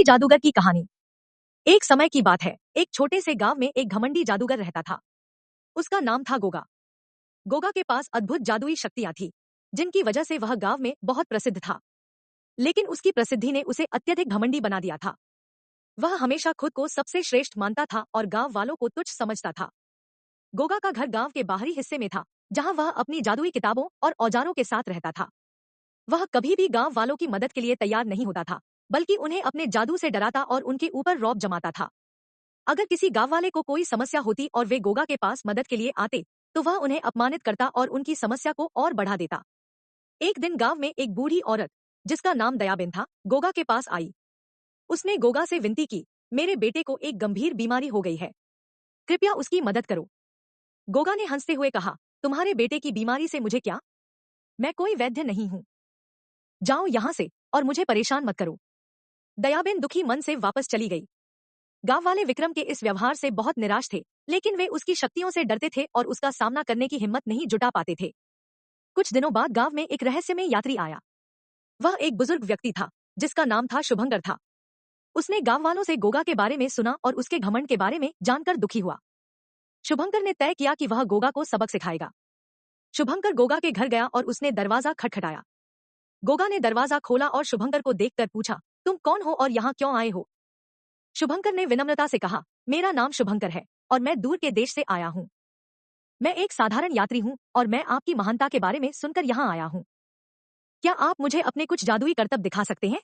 जादूगर की कहानी। एक समय की बात है, एक छोटे से गांव में एक घमंडी जादूगर रहता था। उसका नाम था गोगा। गोगा के पास अद्भुत जादुई शक्तियां थी, जिनकी वजह से वह गांव में बहुत प्रसिद्ध था। लेकिन उसकी प्रसिद्धि ने उसे अत्यधिक घमंडी बना दिया था। वह हमेशा खुद को सबसे श्रेष्ठ मानता था और गांव वालों को तुच्छ समझता था। गोगा का घर गांव के बाहरी हिस्से में था, जहां वह अपनी जादुई किताबों और औजारों के साथ रहता था। वह कभी भी गांव वालों की मदद के लिए तैयार नहीं होता था, बल्कि उन्हें अपने जादू से डराता और उनके ऊपर रौब जमाता था। अगर किसी गांव वाले को कोई समस्या होती और वे गोगा के पास मदद के लिए आते, तो वह उन्हें अपमानित करता और उनकी समस्या को और बढ़ा देता। एक दिन गांव में एक बूढ़ी औरत, जिसका नाम दयाबेन था, गोगा के पास आई। उसने गोगा से विनती की, मेरे बेटे को एक गंभीर बीमारी हो गई है, कृपया उसकी मदद करो। गोगा ने हंसते हुए कहा, तुम्हारे बेटे की बीमारी से मुझे क्या, मैं कोई वैद्य नहीं हूँ। जाओ यहाँ से और मुझे परेशान मत करो। दयाबेन दुखी मन से वापस चली गई। गांव वाले विक्रम के इस व्यवहार से बहुत निराश थे, लेकिन वे उसकी शक्तियों से डरते थे और उसका सामना करने की हिम्मत नहीं जुटा पाते थे। कुछ दिनों बाद गांव में एक रहस्यमय यात्री आया। वह एक बुजुर्ग व्यक्ति था, जिसका नाम था शुभंकर था। उसने गांव वालों से गोगा के बारे में सुना और उसके घमंड के बारे में जानकर दुखी हुआ। शुभंकर ने तय किया कि वह गोगा को सबक सिखाएगा। शुभंकर गोगा के घर गया और उसने दरवाजा खटखटाया। गोगा ने दरवाजा खोला और शुभंकर को देखकर पूछा, तुम कौन हो और यहाँ क्यों आए हो? शुभंकर ने विनम्रता से कहा, मेरा नाम शुभंकर है और मैं दूर के देश से आया हूँ। मैं एक साधारण यात्री हूँ और मैं आपकी महानता के बारे में सुनकर यहाँ आया हूँ। क्या आप मुझे अपने कुछ जादुई करतब दिखा सकते हैं?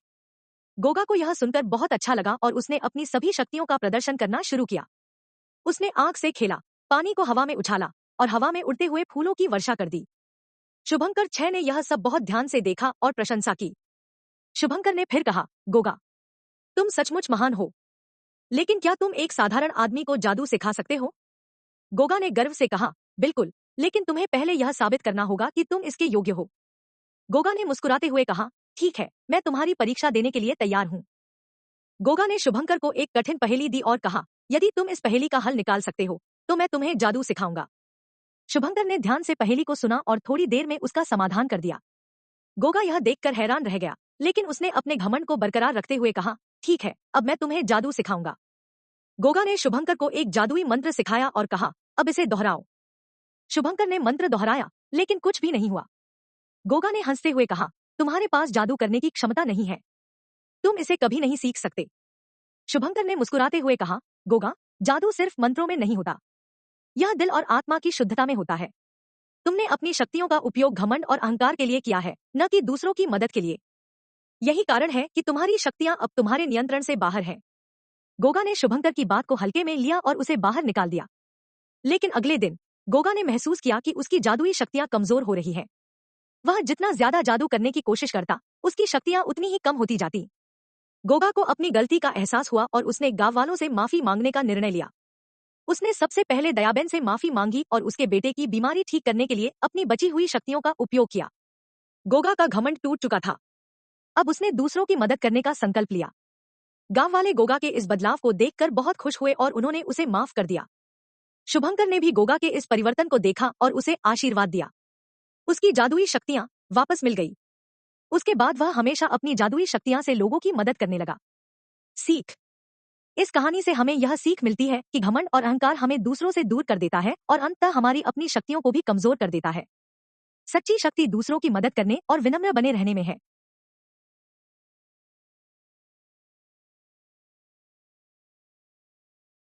गोगा को यह सुनकर बहुत अच्छा लगा और उसने अपनी सभी शक्तियों का प्रदर्शन करना शुरू किया। उसने आग से खेला, पानी को हवा में उछाला और हवा में उड़ते हुए फूलों की वर्षा कर दी। शुभंकर 6 ने यह सब बहुत ध्यान से देखा और प्रशंसा की। शुभंकर ने फिर कहा, गोगा, तुम सचमुच महान हो, लेकिन क्या तुम एक साधारण आदमी को जादू सिखा सकते हो? गोगा ने गर्व से कहा, बिल्कुल, लेकिन तुम्हें पहले यह साबित करना होगा कि तुम इसके योग्य हो। गोगा ने मुस्कुराते हुए कहा, ठीक है, मैं तुम्हारी परीक्षा देने के लिए तैयार हूँ। गोगा ने शुभंकर को एक कठिन पहेली दी और कहा, यदि तुम इस पहेली का हल निकाल सकते हो, तो मैं तुम्हें जादू सिखाऊंगा। शुभंकर ने ध्यान से पहेली को सुना और थोड़ी देर में उसका समाधान कर दिया। गोगा यह देखकर हैरान रह गया, लेकिन उसने अपने घमंड को बरकरार रखते हुए कहा, ठीक है, अब मैं तुम्हें जादू सिखाऊंगा। गोगा ने शुभंकर को एक जादुई मंत्र सिखाया और कहा, अब इसे दोहराओ। शुभंकर ने मंत्र दोहराया, लेकिन कुछ भी नहीं हुआ। गोगा ने हंसते हुए कहा, तुम्हारे पास जादू करने की क्षमता नहीं है, तुम इसे कभी नहीं सीख सकते। शुभंकर ने मुस्कुराते हुए कहा, गोगा, जादू सिर्फ मंत्रों में नहीं होता, यह दिल और आत्मा की शुद्धता में होता है। तुमने अपनी शक्तियों का उपयोग घमंड और अहंकार के लिए किया है, न कि दूसरों की मदद के लिए। यही कारण है कि तुम्हारी शक्तियां अब तुम्हारे नियंत्रण से बाहर हैं। गोगा ने शुभंकर की बात को हल्के में लिया और उसे बाहर निकाल दिया। लेकिन अगले दिन गोगा ने महसूस किया कि उसकी जादुई शक्तियां कमजोर हो रही हैं। वह जितना ज्यादा जादू करने की कोशिश करता, उसकी शक्तियां उतनी ही कम होती जाती। गोगा को अपनी गलती का एहसास हुआ और उसने गांव वालों से माफी मांगने का निर्णय लिया। उसने सबसे पहले दयाबेन से माफी मांगी और उसके बेटे की बीमारी ठीक करने के लिए अपनी बची हुई शक्तियों का उपयोग किया। गोगा का घमंड टूट चुका था। अब उसने दूसरों की मदद करने का संकल्प लिया। गांव वाले गोगा के इस बदलाव को देखकर बहुत खुश हुए और उन्होंने उसे माफ कर दिया। शुभंकर ने भी गोगा के इस परिवर्तन को देखा और उसे आशीर्वाद दिया। उसकी जादुई शक्तियां वापस मिल गई। उसके बाद वह हमेशा अपनी जादुई शक्तियां से लोगों की मदद करने लगा। सीख। इस कहानी से हमें यह सीख मिलती है कि घमंड और अहंकार हमें दूसरों से दूर कर देता है और अंततः हमारी अपनी शक्तियों को भी कमजोर कर देता है। सच्ची शक्ति दूसरों की मदद करने और विनम्र बने रहने में है।